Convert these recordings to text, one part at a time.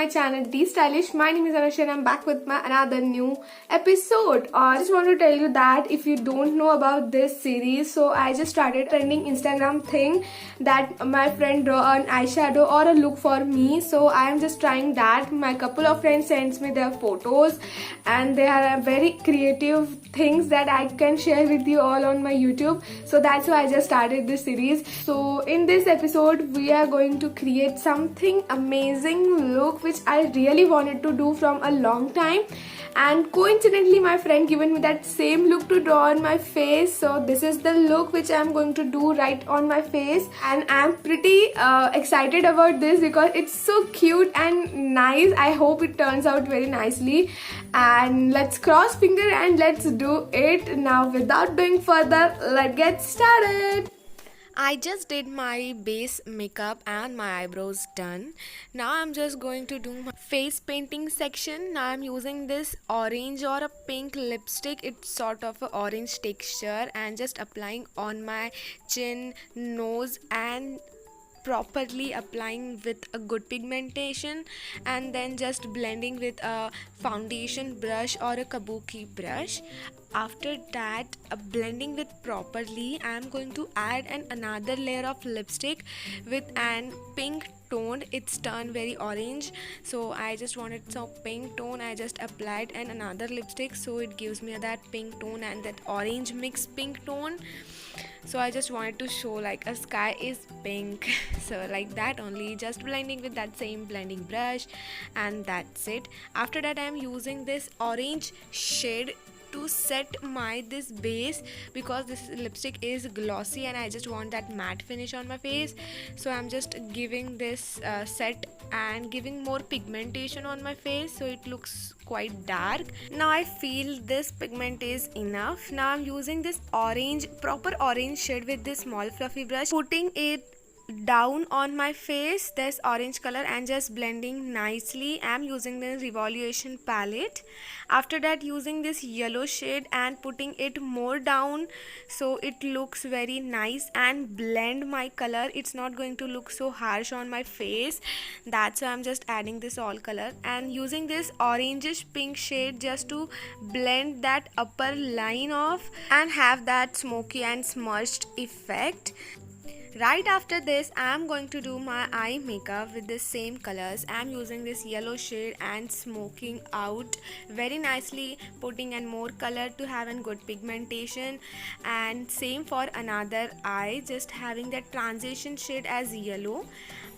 channel The Stylish. My name is Anusha and I'm back with my another new episode. I just want to tell you that if you don't know about this series, so I just started trending Instagram thing that my friend draw an eyeshadow or a look for me. So I am just trying that. My couple of friends sends me their photos and they are very creative things that I can share with you all on my YouTube. So that's why I just started this series. So in this episode we are going to create something amazing look which I really wanted to do from a long time, and coincidentally my friend given me that same look to draw on my face. So this is the look which I am going to do right on my face, and I am pretty excited about this because it's so cute and nice. I hope it turns out very nicely, and let's cross finger and let's do it. Now without doing further, let's get started. I just did my base makeup and my eyebrows done. Now I'm just going to do my face painting section. Now I'm using this orange or a pink lipstick. It's sort of an orange texture, and just applying on my chin, nose and properly applying with a good pigmentation, and then just blending with a foundation brush or a kabuki brush. After that, blending with properly, I am going to add another layer of lipstick with an pink tone. It's turned very orange, so I just wanted some pink tone. I just applied another lipstick, so it gives me that pink tone and that orange mixed pink tone. So I just wanted to show like a sky is pink. So like that only, just blending with that same blending brush, and that's it. After that, I am using this orange shade to set my this base because this lipstick is glossy and I just want that matte finish on my face. So I'm just giving this set and giving more pigmentation on my face so it looks quite dark. Now I feel this pigment is enough. Now I'm using this orange, proper orange shade with this small fluffy brush, putting it down on my face, this orange color, and just blending nicely. I'm using the revolution palette. After that, using this yellow shade and putting it more down so it looks very nice and blend my color. It's not going to look so harsh on my face. That's why I'm just adding this all color and using this orangish pink shade just to blend that upper line off and have that smoky and smudged effect. Right after this, I am going to do my eye makeup with the same colors. I am using this yellow shade and smoking out very nicely, putting in more color to have a good pigmentation, and same for another eye, just having that transition shade as yellow.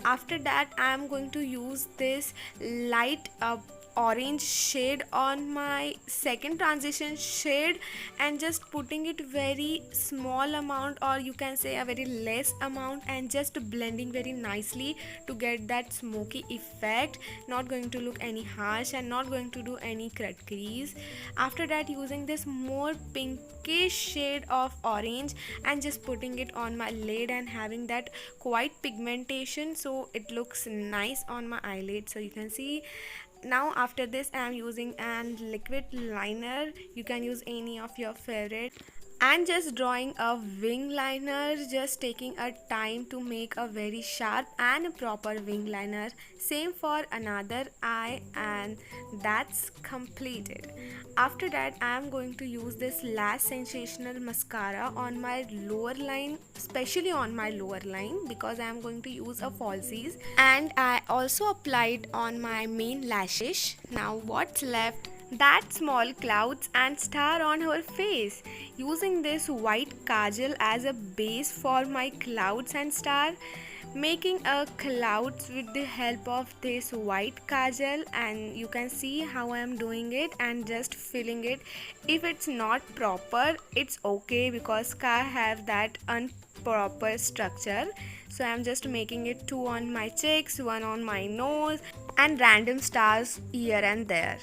After that, I am going to use this light orange shade on my second transition shade and just putting it very small amount, or you can say a very less amount, and just blending very nicely to get that smoky effect. Not going to look any harsh and not going to do any cut crease. After that, using this more pinkish shade of orange and just putting it on my lid and having that quite pigmentation so it looks nice on my eyelid. So you can see. Now after this, I am using an liquid liner. You can use any of your favorite, and just drawing a wing liner, just taking a time to make a very sharp and proper wing liner. Same for another eye, and that's completed. After that, I am going to use this Lash Sensational mascara on my lower line, especially on my lower line because I am going to use a falsies, and I also applied on my main lashes. Now what's left? That small clouds and star on her face. Using this white kajal as a base for my clouds and star, making a clouds with the help of this white kajal, and you can see how I am doing it and just filling it. If it's not proper, it's okay because sky have that improper structure. So I'm just making it 2 on my cheeks, 1 on my nose, and random stars here and there.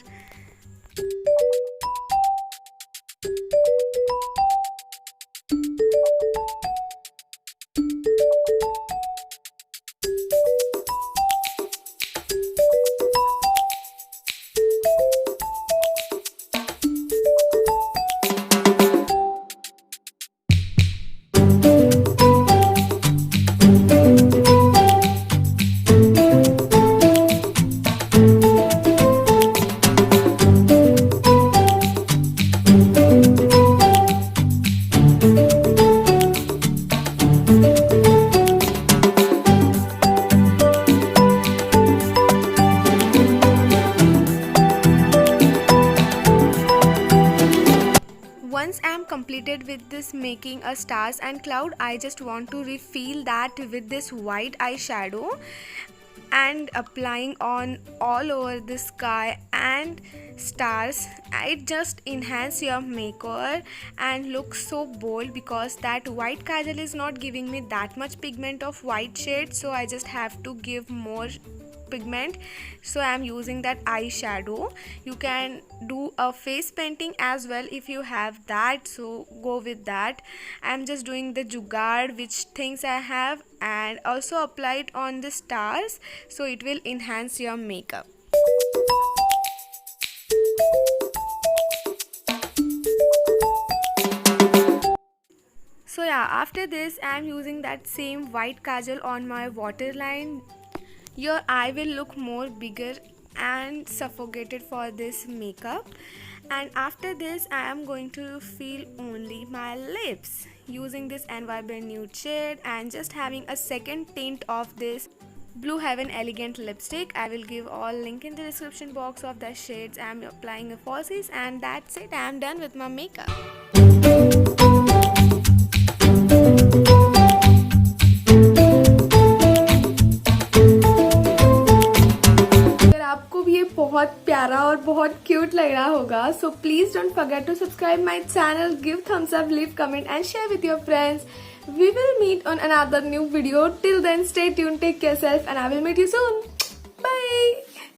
completed with this making a stars and cloud, I just want to refill that with this white eyeshadow and applying on all over the sky and stars. It just enhance your makeover and looks so bold, because that white kajal is not giving me that much pigment of white shade, so I just have to give more pigment, so I am using that eyeshadow. You can do a face painting as well if you have that, so go with that. I am just doing the jugaad which things I have, and also apply it on the stars, so it will enhance your makeup. So yeah, after this I am using that same white kajal on my waterline. Your eye will look more bigger and suffocated for this makeup. And after this I am going to fill only my lips using this Vibrant Nude shade and just having a second tint of this Blue Heaven Elegant lipstick. I will give all link in the description box of the shades I am applying a falsies, and that's it. I am done with my makeup. आपको भी ये बहुत प्यारा और बहुत cute लग रहा होगा, so please don't forget to subscribe my channel, give thumbs up, leave comment and share with your friends. We will meet on another new video. Till then, stay tuned, take care yourself, and I will meet you soon. Bye.